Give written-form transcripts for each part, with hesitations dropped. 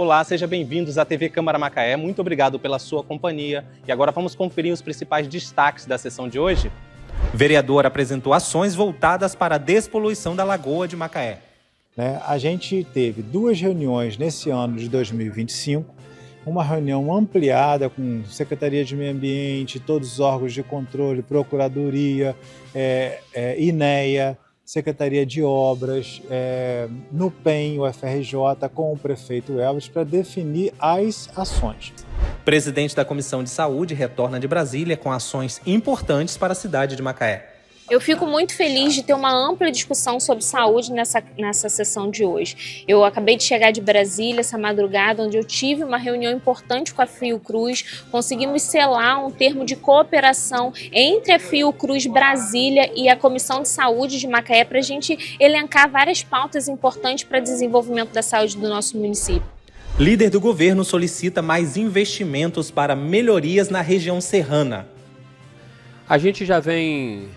Olá, sejam bem-vindos à TV Câmara Macaé. Muito obrigado pela sua companhia. E agora vamos conferir os principais destaques da sessão de hoje. O vereador apresentou ações voltadas para a despoluição da Lagoa de Macaé. A gente teve 2 reuniões nesse ano de 2025, uma reunião ampliada com Secretaria de Meio Ambiente, todos os órgãos de controle, Procuradoria, INEA, Secretaria de Obras, NUPEM, UFRJ, com o prefeito Elvis, para definir as ações. O presidente da Comissão de Saúde retorna de Brasília com ações importantes para a cidade de Macaé. Eu fico muito feliz de ter uma ampla discussão sobre saúde nessa sessão de hoje. Eu acabei de chegar de Brasília essa madrugada, onde eu tive uma reunião importante com a Fiocruz. Conseguimos selar um termo de cooperação entre a Fiocruz Brasília e a Comissão de Saúde de Macaé para a gente elencar várias pautas importantes para o desenvolvimento da saúde do nosso município. Líder do governo solicita mais investimentos para melhorias na região serrana. A gente já vem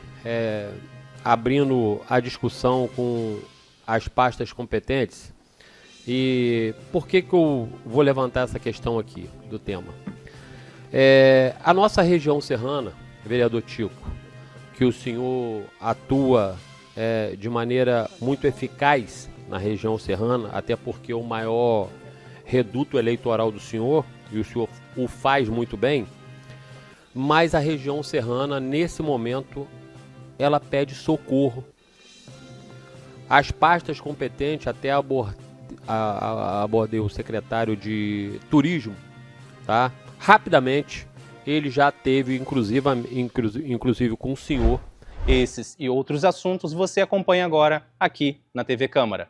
abrindo a discussão com as pastas competentes. E por que eu vou levantar essa questão aqui do tema? A nossa região serrana, vereador Tico, que o senhor atua de maneira muito eficaz na região serrana, até porque o maior reduto eleitoral do senhor, e o senhor o faz muito bem, mas a região serrana, nesse momento, ela pede socorro. As pastas competentes, até abordei o secretário de Turismo, tá? Rapidamente, ele já teve, inclusive com o senhor. Esses e outros assuntos você acompanha agora aqui na TV Câmara.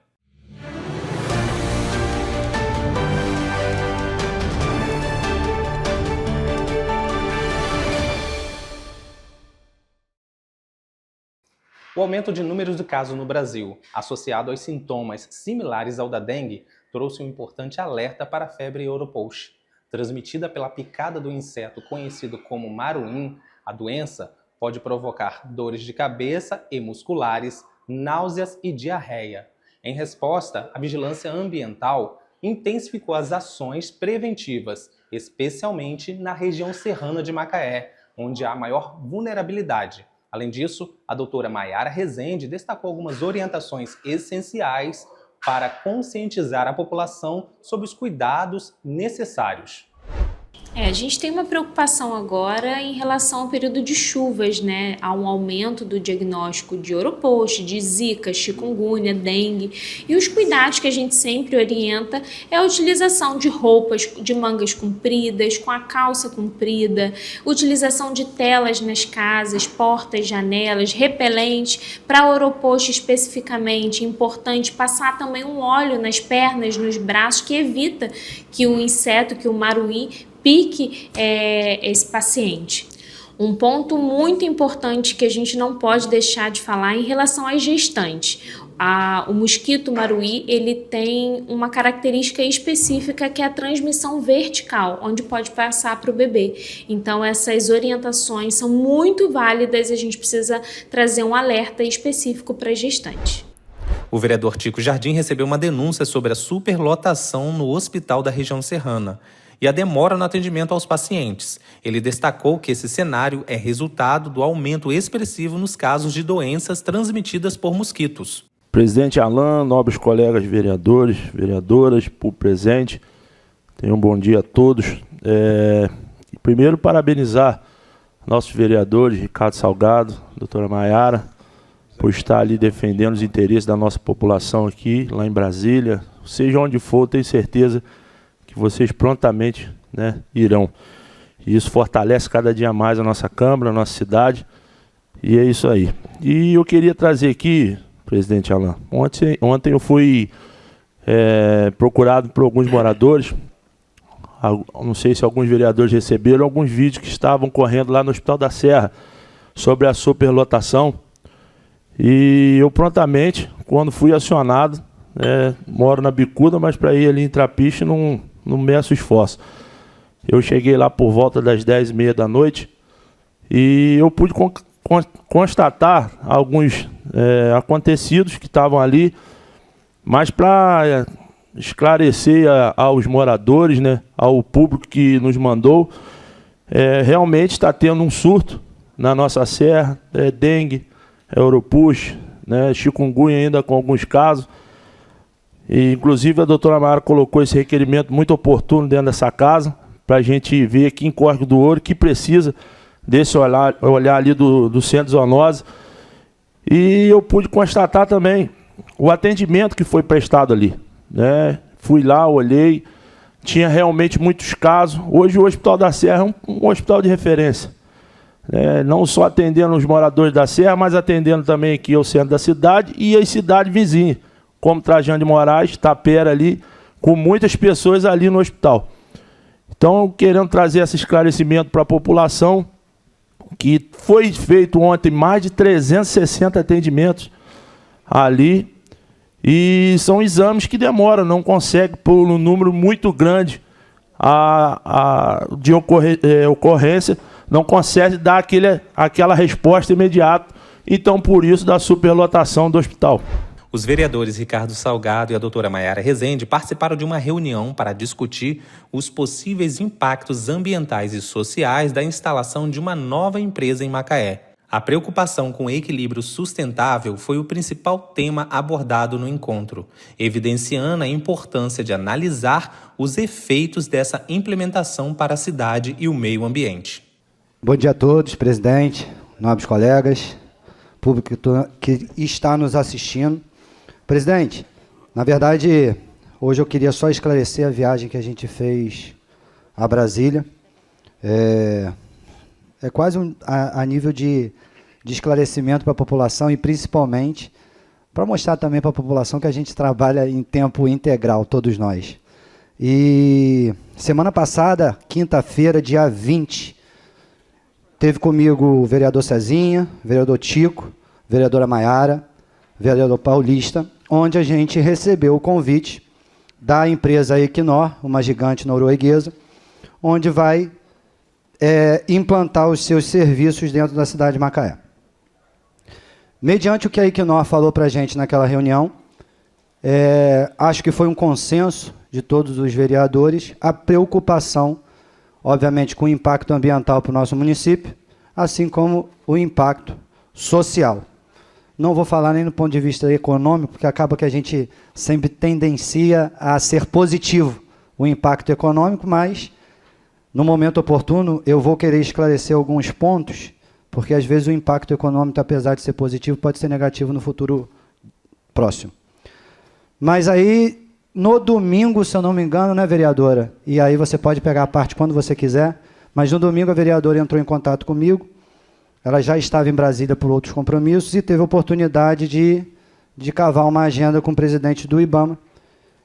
O aumento de números de casos no Brasil, associado aos sintomas similares ao da dengue, trouxe um importante alerta para a febre Europost. Transmitida pela picada do inseto conhecido como maruim, a doença pode provocar dores de cabeça e musculares, náuseas e diarreia. Em resposta, a Vigilância Ambiental intensificou as ações preventivas, especialmente na região serrana de Macaé, onde há maior vulnerabilidade. Além disso, a doutora Maiara Rezende destacou algumas orientações essenciais para conscientizar a população sobre os cuidados necessários. A gente tem uma preocupação agora em relação ao período de chuvas, né? Há um aumento do diagnóstico de Europost, de Zika, chikungunya, dengue. E os cuidados que a gente sempre orienta é a utilização de roupas de mangas compridas, com a calça comprida, utilização de telas nas casas, portas, janelas, repelente. Para Europost especificamente, é importante passar também um óleo nas pernas, nos braços, que evita que o inseto, que o maruim, pique esse paciente. Um ponto muito importante que a gente não pode deixar de falar em relação às gestantes. O mosquito maruí, ele tem uma característica específica que é a transmissão vertical, onde pode passar para o bebê. Então essas orientações são muito válidas e a gente precisa trazer um alerta específico para a gestante. O vereador Tico Jardim recebeu uma denúncia sobre a superlotação no hospital da região serrana e a demora no atendimento aos pacientes. Ele destacou que esse cenário é resultado do aumento expressivo nos casos de doenças transmitidas por mosquitos. Presidente Alain, nobres colegas vereadores, vereadoras, por presente, tenham um bom dia a todos. Primeiro, parabenizar nossos vereadores, Ricardo Salgado, doutora Maiara, por estar ali defendendo os interesses da nossa população aqui, lá em Brasília. Seja onde for, tenho certeza que vocês prontamente, irão. E isso fortalece cada dia mais a nossa Câmara, a nossa cidade, e é isso aí. E eu queria trazer aqui, presidente Alain, ontem eu fui procurado por alguns moradores, não sei se alguns vereadores receberam, alguns vídeos que estavam correndo lá no Hospital da Serra sobre a superlotação, e eu prontamente, quando fui acionado, moro na Bicuda, mas para ir ali em Trapiche não meço esforço. Eu cheguei lá por volta das 10h30 da noite e eu pude constatar alguns acontecidos que estavam ali, mas para esclarecer aos moradores, né, ao público que nos mandou, realmente está tendo um surto na nossa serra, dengue, Europush, né, chikungunya ainda com alguns casos. E, inclusive, a doutora Mara colocou esse requerimento muito oportuno dentro dessa casa, para a gente ver aqui em Córrego do Ouro que precisa desse olhar ali do Centro de Zoonose. E eu pude constatar também o atendimento que foi prestado ali, né? Fui lá, olhei, tinha realmente muitos casos. Hoje o Hospital da Serra é um hospital de referência, né? Não só atendendo os moradores da Serra, mas atendendo também aqui ao centro da cidade e as cidades vizinhas, como Trajano de Moraes, Tapera ali, com muitas pessoas ali no hospital. Então, querendo trazer esse esclarecimento para a população, que foi feito ontem mais de 360 atendimentos ali, e são exames que demoram, não consegue, por um número muito grande de ocorrência, não consegue dar aquela resposta imediata. Então, por isso, da superlotação do hospital. Os vereadores Ricardo Salgado e a doutora Maiara Rezende participaram de uma reunião para discutir os possíveis impactos ambientais e sociais da instalação de uma nova empresa em Macaé. A preocupação com o equilíbrio sustentável foi o principal tema abordado no encontro, evidenciando a importância de analisar os efeitos dessa implementação para a cidade e o meio ambiente. Bom dia a todos, presidente, nobres colegas, público que está nos assistindo. Presidente, na verdade, hoje eu queria só esclarecer a viagem que a gente fez a Brasília. É quase a nível de esclarecimento para a população e, principalmente, para mostrar também para a população que a gente trabalha em tempo integral, todos nós. E semana passada, quinta-feira, dia 20, teve comigo o vereador Cezinha, vereador Tico, vereadora Maiara, vereador Paulista, onde a gente recebeu o convite da empresa Equinor, uma gigante norueguesa, onde vai implantar os seus serviços dentro da cidade de Macaé. Mediante o que a Equinor falou para a gente naquela reunião, acho que foi um consenso de todos os vereadores, a preocupação, obviamente, com o impacto ambiental para o nosso município, assim como o impacto social. Não vou falar nem do ponto de vista econômico, porque acaba que a gente sempre tendencia a ser positivo o impacto econômico, mas, no momento oportuno, eu vou querer esclarecer alguns pontos, porque, às vezes, o impacto econômico, apesar de ser positivo, pode ser negativo no futuro próximo. Mas aí, no domingo, se eu não me engano, né, vereadora? E aí você pode pegar a parte quando você quiser, mas no domingo a vereadora entrou em contato comigo. Ela já estava em Brasília por outros compromissos e teve a oportunidade de cavar uma agenda com o presidente do IBAMA.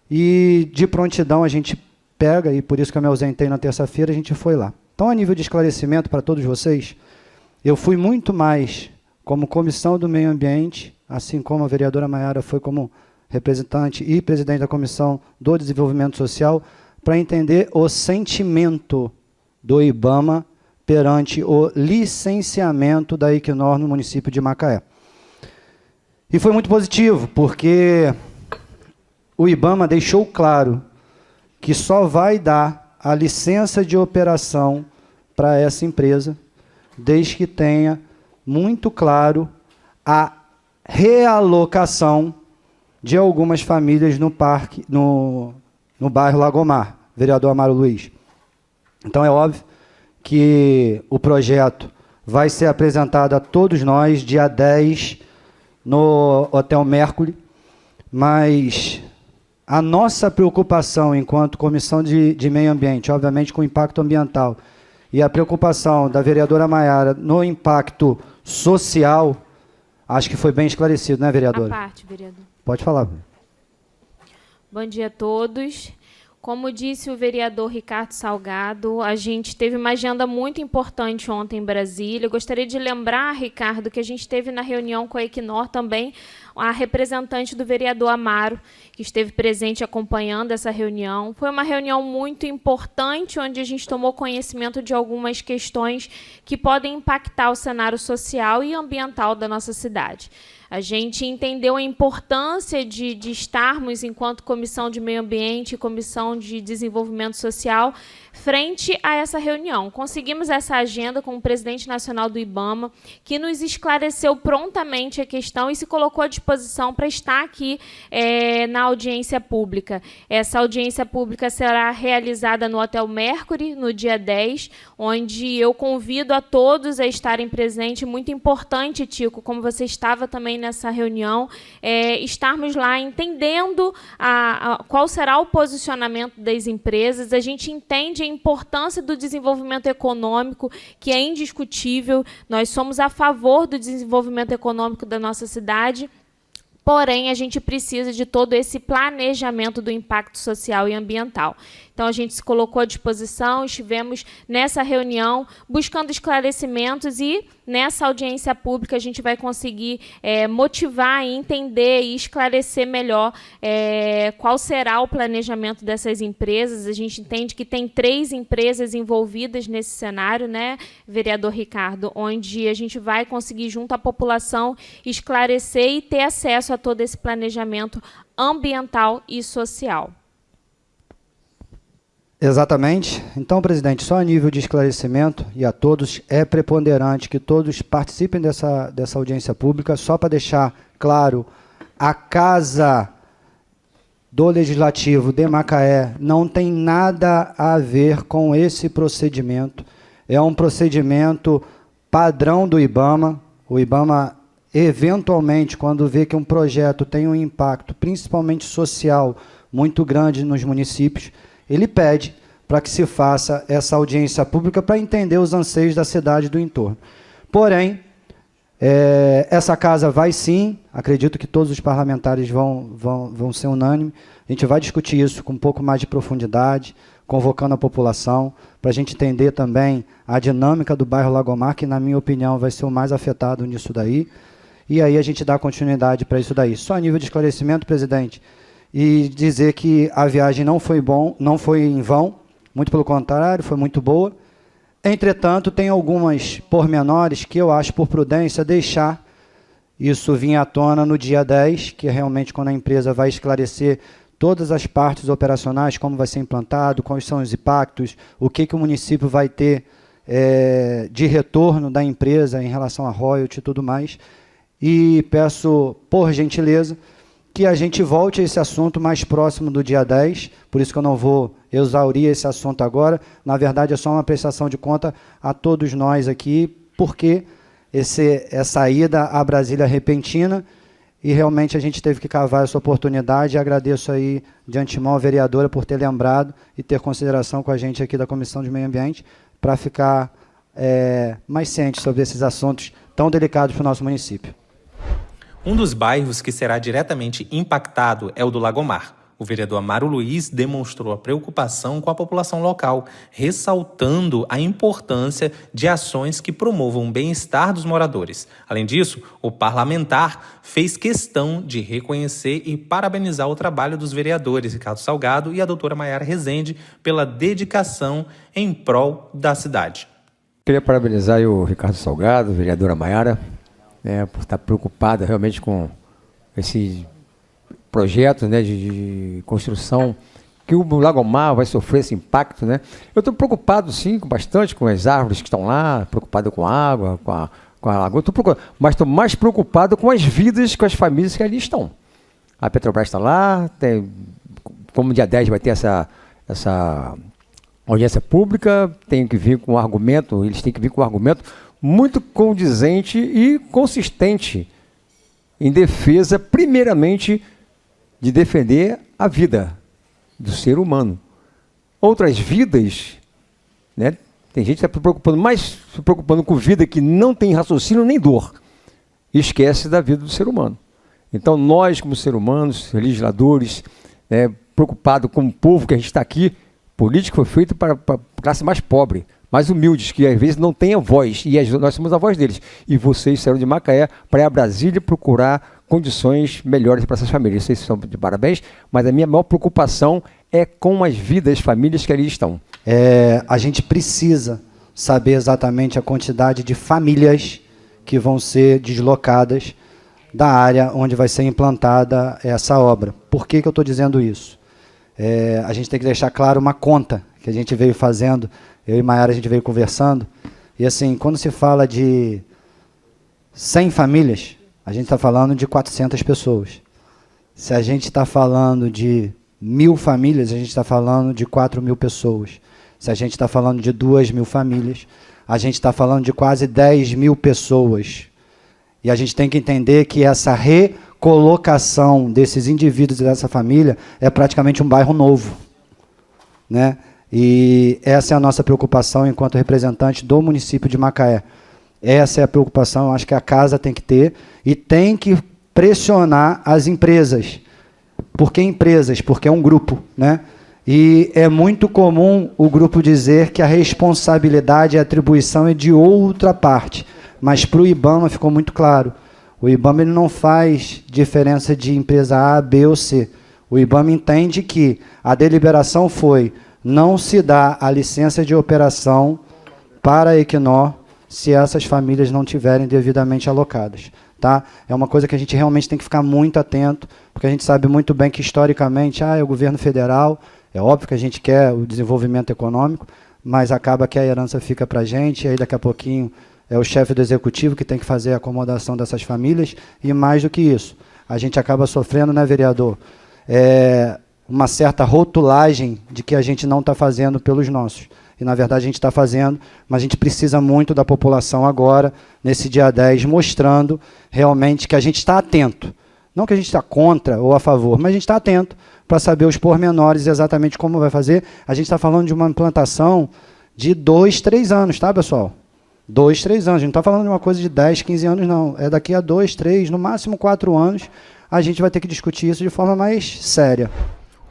E, de prontidão, a gente pega, e por isso que eu me ausentei na terça-feira, a gente foi lá. Então, a nível de esclarecimento para todos vocês, eu fui muito mais como comissão do meio ambiente, assim como a vereadora Maiara foi como representante e presidente da comissão do desenvolvimento social, para entender o sentimento do IBAMA perante o licenciamento da Equinor no município de Macaé. E foi muito positivo, porque o IBAMA deixou claro que só vai dar a licença de operação para essa empresa, desde que tenha muito claro a realocação de algumas famílias no parque, no bairro Lagomar, vereador Amaro Luiz. Então, é óbvio que o projeto vai ser apresentado a todos nós dia 10 no Hotel Mercury, mas a nossa preocupação enquanto Comissão de Meio Ambiente, obviamente com o impacto ambiental, e a preocupação da vereadora Maiara no impacto social, acho que foi bem esclarecido, né, vereadora? A parte, vereador. Pode falar. Bom dia a todos. Como disse o vereador Ricardo Salgado, a gente teve uma agenda muito importante ontem em Brasília. Eu gostaria de lembrar, Ricardo, que a gente teve na reunião com a Equinor também a representante do vereador Amaro, que esteve presente acompanhando essa reunião. Foi uma reunião muito importante, onde a gente tomou conhecimento de algumas questões que podem impactar o cenário social e ambiental da nossa cidade. A gente entendeu a importância de estarmos, enquanto Comissão de Meio Ambiente e Comissão de Desenvolvimento Social, frente a essa reunião. Conseguimos essa agenda com o presidente nacional do IBAMA, que nos esclareceu prontamente a questão e se colocou à disposição para estar aqui na audiência pública. Essa audiência pública será realizada no Hotel Mercury, no dia 10, onde eu convido a todos a estarem presentes. Muito importante, Tico, como você estava também nessa reunião, estarmos lá entendendo qual será o posicionamento das empresas. A gente entende a importância do desenvolvimento econômico, que é indiscutível. Nós somos a favor do desenvolvimento econômico da nossa cidade. Porém, a gente precisa de todo esse planejamento do impacto social e ambiental. Então, a gente se colocou à disposição, estivemos nessa reunião buscando esclarecimentos e, nessa audiência pública, a gente vai conseguir motivar, entender e esclarecer melhor qual será o planejamento dessas empresas. A gente entende que tem 3 empresas envolvidas nesse cenário, né, vereador Ricardo, onde a gente vai conseguir, junto à população, esclarecer e ter acesso a todo esse planejamento ambiental e social. Exatamente. Então, presidente, só a nível de esclarecimento, e a todos, é preponderante que todos participem dessa audiência pública, só para deixar claro, a Casa do Legislativo de Macaé não tem nada a ver com esse procedimento. É um procedimento padrão do IBAMA. O IBAMA, eventualmente, quando vê que um projeto tem um impacto, principalmente social, muito grande nos municípios, ele pede para que se faça essa audiência pública para entender os anseios da cidade e do entorno. Porém, essa casa vai sim, acredito que todos os parlamentares vão ser unânimes, a gente vai discutir isso com um pouco mais de profundidade, convocando a população, para a gente entender também a dinâmica do bairro Lagomar, que, na minha opinião, vai ser o mais afetado nisso daí, e aí a gente dá continuidade para isso daí. Só a nível de esclarecimento, presidente, e dizer que a viagem não foi em vão, muito pelo contrário, foi muito boa. Entretanto, tem algumas pormenores que eu acho, por prudência, deixar isso vir à tona no dia 10, que é realmente quando a empresa vai esclarecer todas as partes operacionais, como vai ser implantado, quais são os impactos, o que o município vai ter de retorno da empresa em relação a royalty e tudo mais. E peço, por gentileza, que a gente volte a esse assunto mais próximo do dia 10, por isso que eu não vou exaurir esse assunto agora. Na verdade, é só uma prestação de conta a todos nós aqui, porque essa ida a Brasília repentina, e realmente a gente teve que cavar essa oportunidade. Agradeço aí de antemão a vereadora por ter lembrado e ter consideração com a gente aqui da Comissão de Meio Ambiente, para ficar mais ciente sobre esses assuntos tão delicados para o nosso município. Um dos bairros que será diretamente impactado é o do Lagomar. O vereador Amaro Luiz demonstrou a preocupação com a população local, ressaltando a importância de ações que promovam o bem-estar dos moradores. Além disso, o parlamentar fez questão de reconhecer e parabenizar o trabalho dos vereadores Ricardo Salgado e a doutora Maiara Rezende pela dedicação em prol da cidade. Queria parabenizar o Ricardo Salgado, a vereadora Maiara, por estar preocupada realmente com esse projeto, né, de construção, que o Lagomar vai sofrer esse impacto, né? Eu estou preocupado, sim, bastante com as árvores que estão lá, preocupado com a água, com a lagoa, mas estou mais preocupado com as vidas, com as famílias que ali estão. A Petrobras está lá, como dia 10 vai ter essa audiência pública, tem que vir com um argumento, eles têm que vir com um argumento muito condizente e consistente em defesa, primeiramente, de defender a vida do ser humano. Outras vidas, né? Tem gente que está se preocupando com vida que não tem raciocínio nem dor, e esquece da vida do ser humano. Então, nós, como seres humanos, legisladores, preocupados com o povo que a gente está aqui, político foi feito para a classe mais pobre, mais humildes, que às vezes não têm a voz, e nós somos a voz deles. E vocês saíram de Macaé para ir a Brasília procurar condições melhores para essas famílias. Vocês são de parabéns, mas a minha maior preocupação é com as vidas, as famílias que ali estão. A gente precisa saber exatamente a quantidade de famílias que vão ser deslocadas da área onde vai ser implantada essa obra. Por que eu estou dizendo isso? A gente tem que deixar claro uma conta que a gente veio fazendo, eu e Maiara a gente veio conversando, e assim, quando se fala de 100 famílias, a gente está falando de 400 pessoas. Se a gente está falando de 1.000 famílias, a gente está falando de 4.000 pessoas. Se a gente está falando de 2.000 famílias, a gente está falando de quase 10.000 pessoas. E a gente tem que entender que essa recolocação desses indivíduos e dessa família é praticamente um bairro novo, né? E essa é a nossa preocupação enquanto representante do município de Macaé. Essa é a preocupação, eu acho que a casa tem que ter, e tem que pressionar as empresas. Por que empresas? Porque é um grupo, né? E é muito comum o grupo dizer que a responsabilidade e a atribuição é de outra parte, mas para o IBAMA ficou muito claro. O IBAMA ele não faz diferença de empresa A, B ou C. O IBAMA entende que a deliberação foi não se dá a licença de operação para a Equinor se essas famílias não tiverem devidamente alocadas. Tá? É uma coisa que a gente realmente tem que ficar muito atento, porque a gente sabe muito bem que, historicamente, é o governo federal, é óbvio que a gente quer o desenvolvimento econômico, mas acaba que a herança fica para a gente, e aí daqui a pouquinho é o chefe do executivo que tem que fazer a acomodação dessas famílias, e mais do que isso, a gente acaba sofrendo, né, vereador, uma certa rotulagem de que a gente não está fazendo pelos nossos. E, na verdade, a gente está fazendo, mas a gente precisa muito da população agora, nesse dia 10, mostrando realmente que a gente está atento. Não que a gente está contra ou a favor, mas a gente está atento para saber os pormenores exatamente como vai fazer. A gente está falando de uma implantação de 2, 3 anos, tá, pessoal? 2, 3 anos. A gente não está falando de uma coisa de 10, 15 anos, não. É daqui a 2, 3, no máximo 4 anos, a gente vai ter que discutir isso de forma mais séria.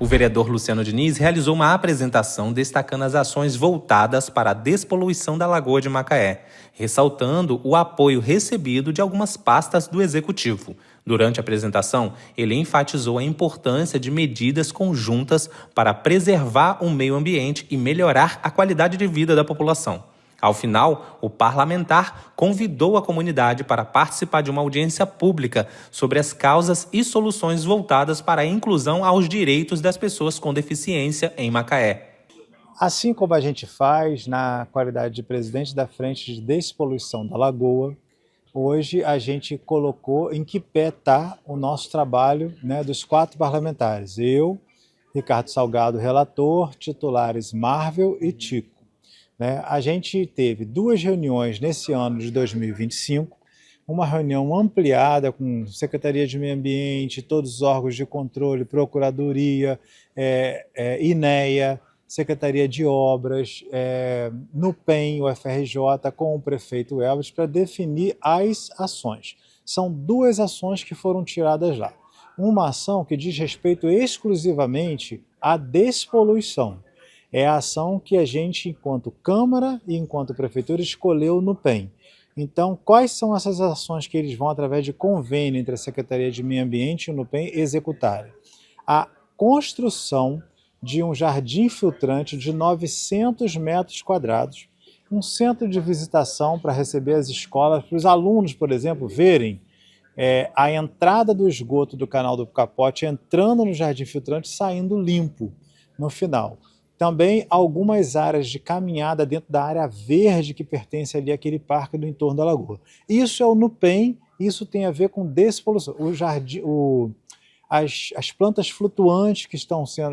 O vereador Luciano Diniz realizou uma apresentação destacando as ações voltadas para a despoluição da Lagoa de Macaé, ressaltando o apoio recebido de algumas pastas do Executivo. Durante a apresentação, ele enfatizou a importância de medidas conjuntas para preservar o meio ambiente e melhorar a qualidade de vida da população. Ao final, o parlamentar convidou a comunidade para participar de uma audiência pública sobre as causas e soluções voltadas para a inclusão aos direitos das pessoas com deficiência em Macaé. Assim como a gente faz na qualidade de presidente da Frente de Despoluição da Lagoa, hoje a gente colocou em que pé está o nosso trabalho, né, dos 4 parlamentares. Eu, Ricardo Salgado, relator, titulares Marvel e Tico. A gente teve 2 reuniões nesse ano de 2025, uma reunião ampliada com Secretaria de Meio Ambiente, todos os órgãos de controle, Procuradoria, INEA, Secretaria de Obras, NUPEM, o FRJ, com o prefeito Elvis, para definir as ações. São 2 ações que foram tiradas lá. Uma ação que diz respeito exclusivamente à despoluição. É a ação que a gente, enquanto Câmara e enquanto Prefeitura, escolheu no PEN. Então, quais são essas ações que eles vão, através de convênio entre a Secretaria de Meio Ambiente e o NUPEM, executarem? A construção de um jardim filtrante de 900 metros quadrados, um centro de visitação para receber as escolas, para os alunos, por exemplo, verem a entrada do esgoto do canal do Capote entrando no jardim filtrante e saindo limpo no final. Também algumas áreas de caminhada dentro da área verde que pertence ali àquele parque do entorno da lagoa. Isso é o NUPEM, isso tem a ver com despoluição. As plantas flutuantes que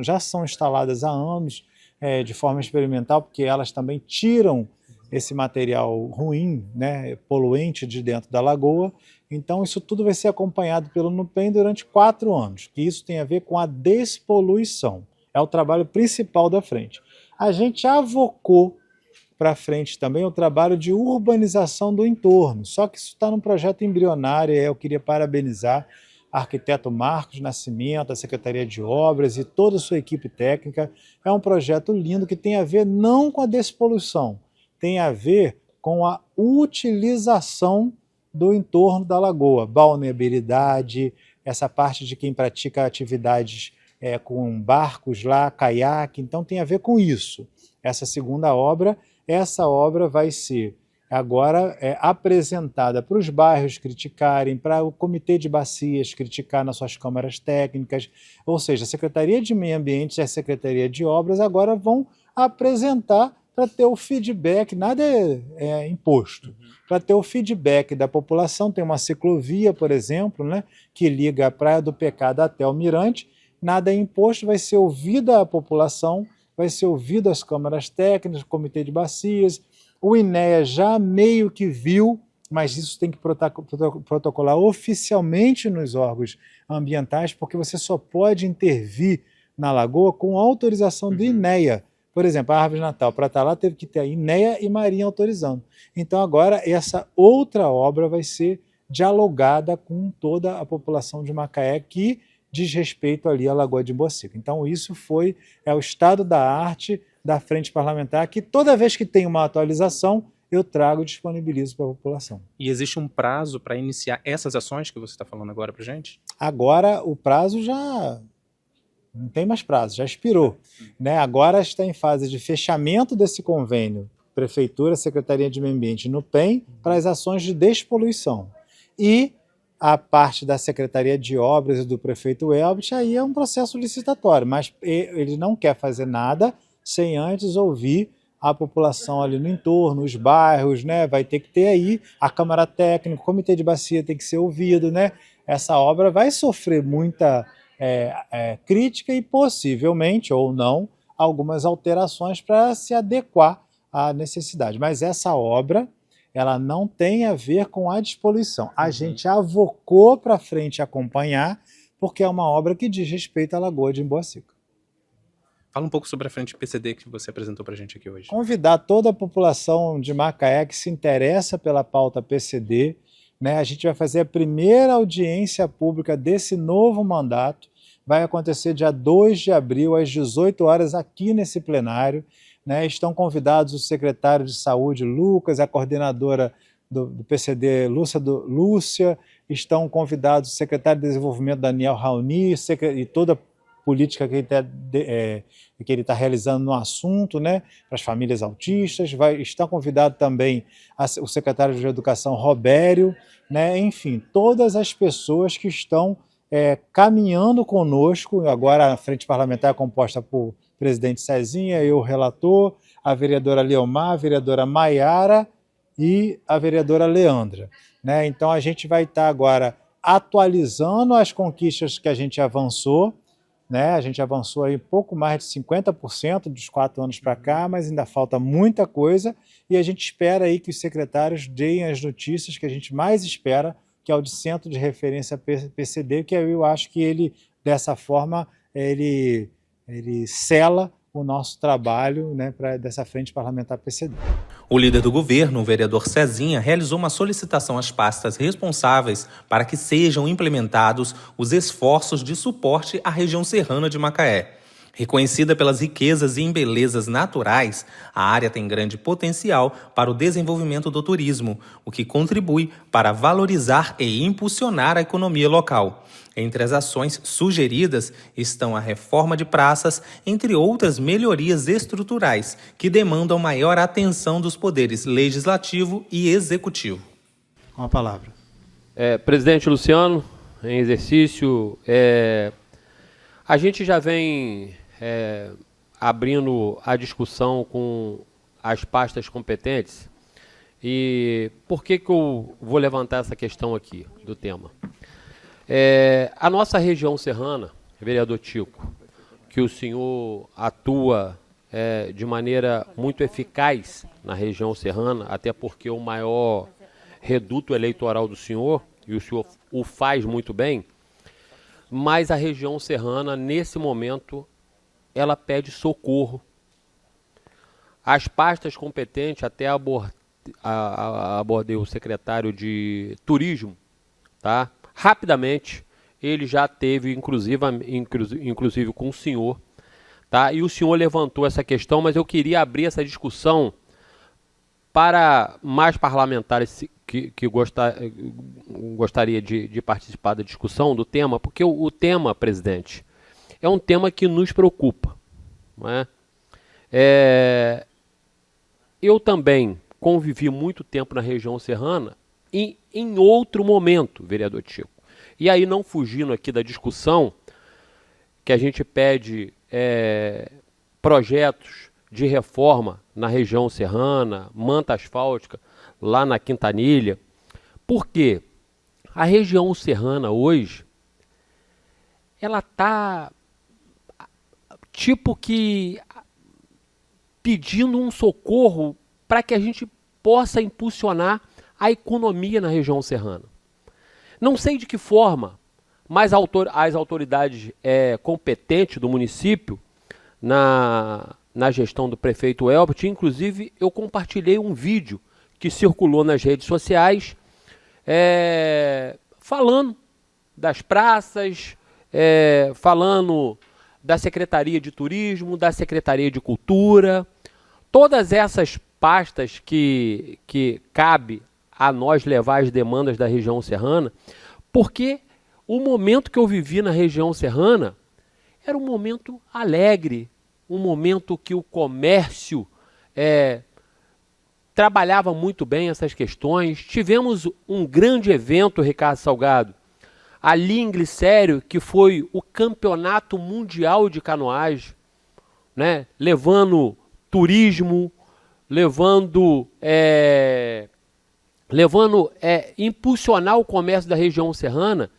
já são instaladas há anos de forma experimental, porque elas também tiram esse material ruim, né, poluente de dentro da lagoa. Então isso tudo vai ser acompanhado pelo NUPEM durante 4 anos, que isso tem a ver com a despoluição. É o trabalho principal da frente. A gente avocou para frente também o trabalho de urbanização do entorno, só que isso está num projeto embrionário, e eu queria parabenizar o arquiteto Marcos Nascimento, a Secretaria de Obras e toda a sua equipe técnica. É um projeto lindo que tem a ver não com a despoluição, tem a ver com a utilização do entorno da lagoa, balneabilidade, essa parte de quem pratica atividades com barcos lá, caiaque, então tem a ver com isso. Essa segunda obra, essa obra vai ser agora é apresentada para os bairros criticarem, para o Comitê de Bacias criticar nas suas câmaras técnicas, ou seja, a Secretaria de Meio Ambiente e a Secretaria de Obras agora vão apresentar para ter o feedback, nada é imposto, para ter o feedback da população. Tem uma ciclovia, por exemplo, né, que liga a Praia do Pecado até o Mirante, nada é imposto, vai ser ouvida a população, vai ser ouvido as câmaras técnicas, o Comitê de Bacias. O INEA já meio que viu, mas isso tem que protocolar oficialmente nos órgãos ambientais, porque você só pode intervir na lagoa com autorização do INEA. Por exemplo, a árvore de Natal, para estar lá, teve que ter a INEA e Marinha autorizando. Então agora essa outra obra vai ser dialogada com toda a população de Macaé que diz respeito ali à Lagoa de Embocica. Então isso é o estado da arte da Frente Parlamentar, que toda vez que tem uma atualização, eu trago e disponibilizo para a população. E existe um prazo para iniciar essas ações que você está falando agora para a gente? Agora o prazo já não tem mais prazo, já expirou, né? Agora está em fase de fechamento desse convênio Prefeitura, Secretaria de Meio Ambiente no PEM para as ações de despoluição. E a parte da Secretaria de Obras e do prefeito Elbit, aí é um processo licitatório, mas ele não quer fazer nada sem antes ouvir a população ali no entorno, os bairros, né? Vai ter que ter aí a Câmara Técnica, o Comitê de Bacia tem que ser ouvido, né? Essa obra vai sofrer muita crítica e possivelmente, ou não, algumas alterações para se adequar à necessidade. Mas essa obra, ela não tem a ver com a despoluição. A gente avocou para frente acompanhar, porque é uma obra que diz respeito à Lagoa de Embocica. Fala um pouco sobre a frente PCD que você apresentou para a gente aqui hoje. Convidar toda a população de Macaé que se interessa pela pauta PCD, né? A gente vai fazer a primeira audiência pública desse novo mandato, vai acontecer dia 2 de abril, às 18 horas, aqui nesse plenário, né? Estão convidados o secretário de Saúde, Lucas, a coordenadora do PCD, Lúcia, estão convidados o secretário de Desenvolvimento, Daniel Raoni, e toda a política que ele está realizando no assunto, né, para as famílias autistas. Está convidado também o secretário de Educação, Robério, né, enfim, todas as pessoas que estão caminhando conosco. Agora a Frente Parlamentar é composta por presidente Cezinha, eu relator, a vereadora Leomar, a vereadora Maiara e a vereadora Leandra, né? Então a gente vai estar agora atualizando as conquistas que a gente avançou, né? A gente avançou aí pouco mais de 50% dos 4 anos para cá, mas ainda falta muita coisa e a gente espera aí que os secretários deem as notícias que a gente mais espera, que é o de Centro de Referência PCD, que eu acho que ele, dessa forma, ele sela o nosso trabalho, né, dessa Frente Parlamentar PCD. O líder do governo, o vereador Cezinha, realizou uma solicitação às pastas responsáveis para que sejam implementados os esforços de suporte à região serrana de Macaé. Reconhecida pelas riquezas e belezas naturais, a área tem grande potencial para o desenvolvimento do turismo, o que contribui para valorizar e impulsionar a economia local. Entre as ações sugeridas estão a reforma de praças, entre outras melhorias estruturais, que demandam maior atenção dos poderes legislativo e executivo. Com a palavra. Presidente Luciano, em exercício, a gente já vem abrindo a discussão com as pastas competentes. E por que eu vou levantar essa questão aqui do tema? A nossa região serrana, vereador Tico, que o senhor atua de maneira muito eficaz na região serrana, até porque o maior reduto eleitoral do senhor, e o senhor o faz muito bem, mas a região serrana, nesse momento, ela pede socorro. As pastas competentes, até abordei o secretário de Turismo, tá? Rapidamente, ele já teve, inclusive com o senhor, tá? E o senhor levantou essa questão, mas eu queria abrir essa discussão para mais parlamentares que gostaria de participar da discussão do tema, porque o tema, presidente, é um tema que nos preocupa, não é? Eu também, convivi muito tempo na região serrana em outro momento, vereador Tico. E aí, não fugindo aqui da discussão, que a gente pede projetos de reforma na região serrana, manta asfáltica, lá na Quintanilha. Por quê? A região serrana hoje, ela está tipo que pedindo um socorro para que a gente possa impulsionar a economia na região serrana. Não sei de que forma, mas as autoridades competentes do município, na gestão do prefeito Elbert, inclusive eu compartilhei um vídeo que circulou nas redes sociais, falando das praças, falando da Secretaria de Turismo, da Secretaria de Cultura, todas essas pastas que cabe a nós levar as demandas da região serrana, porque o momento que eu vivi na região serrana era um momento alegre, um momento que o comércio trabalhava muito bem essas questões. Tivemos um grande evento, Ricardo Salgado, ali em Glicério, que foi o Campeonato Mundial de Canoagem, né? Levando turismo, impulsionar o comércio da região serrana.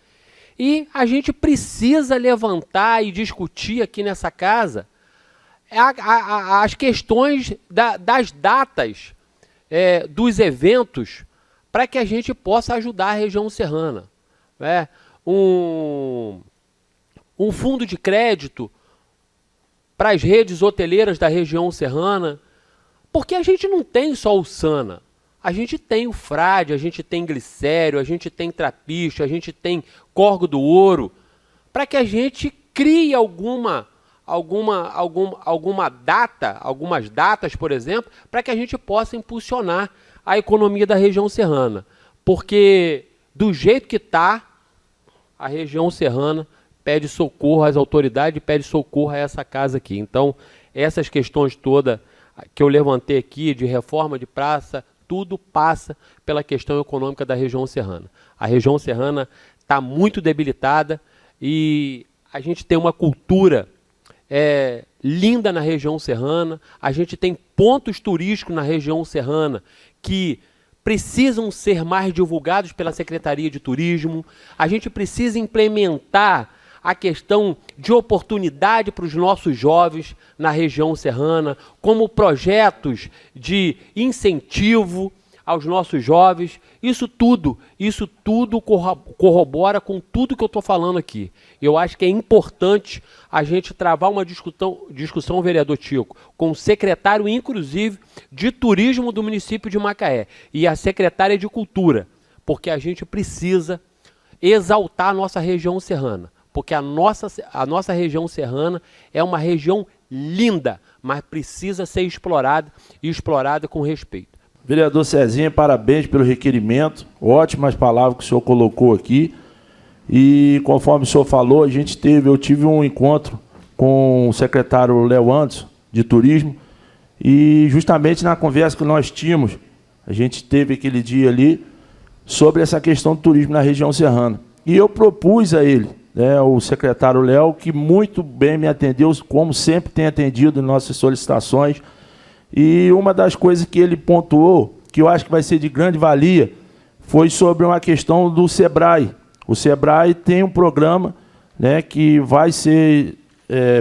E a gente precisa levantar e discutir aqui nessa casa as questões das datas dos eventos para que a gente possa ajudar a região serrana. Um fundo de crédito para as redes hoteleiras da região serrana, porque a gente não tem só o Sana, a gente tem o Frade, a gente tem Glicério, a gente tem Trapiche, a gente tem Corgo do Ouro, para que a gente crie algumas datas, por exemplo, para que a gente possa impulsionar a economia da região serrana. Porque, do jeito que está, a região serrana pede socorro às autoridades, pede socorro a essa casa aqui. Então, essas questões todas que eu levantei aqui, de reforma de praça, tudo passa pela questão econômica da região serrana. A região serrana está muito debilitada e a gente tem uma cultura linda na região serrana, a gente tem pontos turísticos na região serrana que precisam ser mais divulgados pela Secretaria de Turismo, a gente precisa implementar a questão de oportunidade para os nossos jovens na região serrana, como projetos de incentivo aos nossos jovens. Isso tudo corrobora com tudo que eu estou falando aqui. Eu acho que é importante a gente travar uma discussão, vereador Tico, com o secretário, inclusive, de turismo do município de Macaé e a secretária de Cultura, porque a gente precisa exaltar a nossa região serrana, porque a nossa região serrana é uma região linda, mas precisa ser explorada e explorada com respeito. Vereador Cezinha, parabéns pelo requerimento, ótimas palavras que o senhor colocou aqui. E conforme o senhor falou, eu tive um encontro com o secretário Léo Anderson, de Turismo, e justamente na conversa que nós tínhamos, a gente teve aquele dia ali, sobre essa questão do turismo na região serrana. E eu propus a ele, o secretário Léo, que muito bem me atendeu, como sempre tem atendido em nossas solicitações. E uma das coisas que ele pontuou, que eu acho que vai ser de grande valia, foi sobre uma questão do SEBRAE. O SEBRAE tem um programa, que vai ser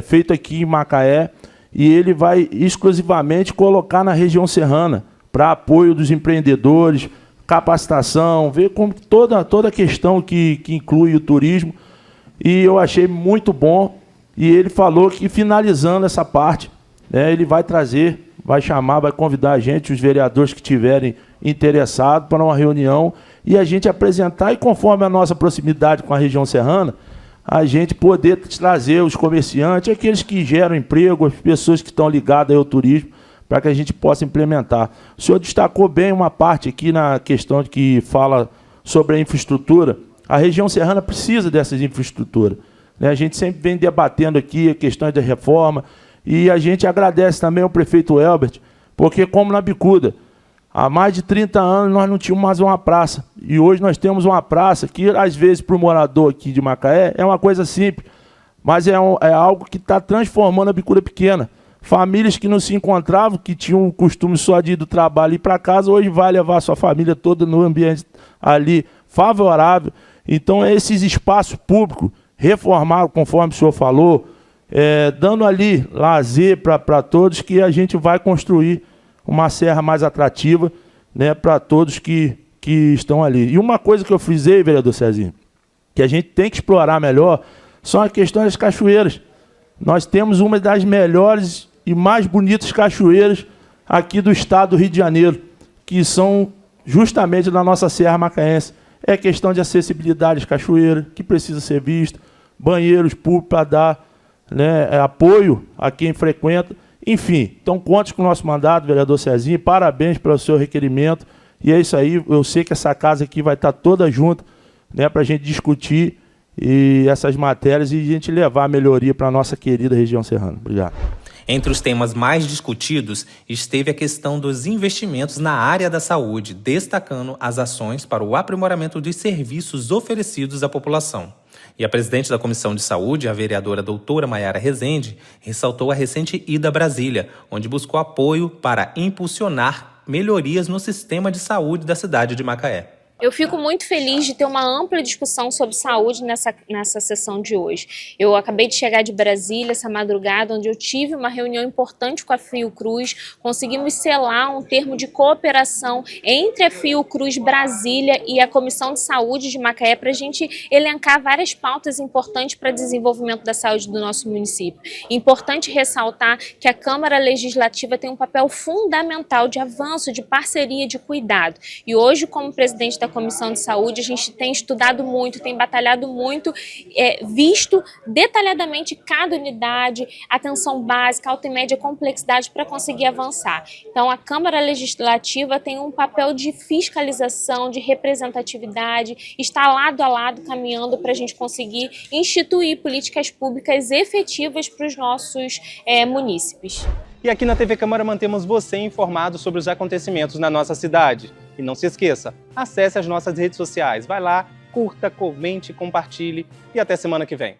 feito aqui em Macaé, e ele vai exclusivamente colocar na região serrana, para apoio dos empreendedores, capacitação, ver como toda a questão que inclui o turismo. E eu achei muito bom, e ele falou que, finalizando essa parte, ele vai trazer, vai chamar, vai convidar a gente, os vereadores que estiverem interessados, para uma reunião e a gente apresentar, e conforme a nossa proximidade com a região serrana, a gente poder trazer os comerciantes, aqueles que geram emprego, as pessoas que estão ligadas ao turismo, para que a gente possa implementar. O senhor destacou bem uma parte aqui na questão que fala sobre a infraestrutura. A região serrana precisa dessas infraestruturas. A gente sempre vem debatendo aqui a questão da reforma, e a gente agradece também ao prefeito Elbert, porque, como na Bicuda, Há mais de 30 anos nós não tínhamos mais uma praça. E hoje nós temos uma praça que, às vezes, para o morador aqui de Macaé, é uma coisa simples. Mas é algo que está transformando a Bicuda Pequena. Famílias que não se encontravam, que tinham o costume só de ir do trabalho e ir para casa, hoje vai levar a sua família toda no ambiente ali favorável. Então, esses espaços públicos reformados, conforme o senhor falou, dando ali lazer para todos, que a gente vai construir uma serra mais atrativa, né, para todos que estão ali. E uma coisa que eu frisei, vereador Cezinho, que a gente tem que explorar melhor, são as questões das cachoeiras. Nós temos uma das melhores e mais bonitas cachoeiras aqui do estado do Rio de Janeiro, que são justamente da nossa Serra Macaense. É questão de acessibilidade às cachoeiras, que precisa ser vista, banheiros públicos para dar, né, apoio a quem frequenta. Enfim, então conte com o nosso mandato, vereador Cezinho, parabéns pelo seu requerimento. E é isso aí, eu sei que essa casa aqui vai estar toda junto, né, para a gente discutir essas matérias e a gente levar a melhoria para a nossa querida região serrana. Obrigado. Entre os temas mais discutidos esteve a questão dos investimentos na área da saúde, destacando as ações para o aprimoramento dos serviços oferecidos à população. E a presidente da Comissão de Saúde, a vereadora doutora Maiara Rezende, ressaltou a recente ida a Brasília, onde buscou apoio para impulsionar melhorias no sistema de saúde da cidade de Macaé. Eu fico muito feliz de ter uma ampla discussão sobre saúde nessa sessão de hoje. Eu acabei de chegar de Brasília essa madrugada, onde eu tive uma reunião importante com a Fiocruz, conseguimos selar um termo de cooperação entre a Fiocruz Brasília e a Comissão de Saúde de Macaé para a gente elencar várias pautas importantes para o desenvolvimento da saúde do nosso município. Importante ressaltar que a Câmara Legislativa tem um papel fundamental de avanço, de parceria, de cuidado. E hoje, como presidente da Comissão de Saúde, a gente tem estudado muito, tem batalhado muito, visto detalhadamente cada unidade, atenção básica, alta e média complexidade para conseguir avançar. Então, a Câmara Legislativa tem um papel de fiscalização, de representatividade, está lado a lado caminhando para a gente conseguir instituir políticas públicas efetivas para os nossos munícipes. E aqui na TV Câmara mantemos você informado sobre os acontecimentos na nossa cidade. E não se esqueça, acesse as nossas redes sociais. Vai lá, curta, comente, compartilhe e até semana que vem.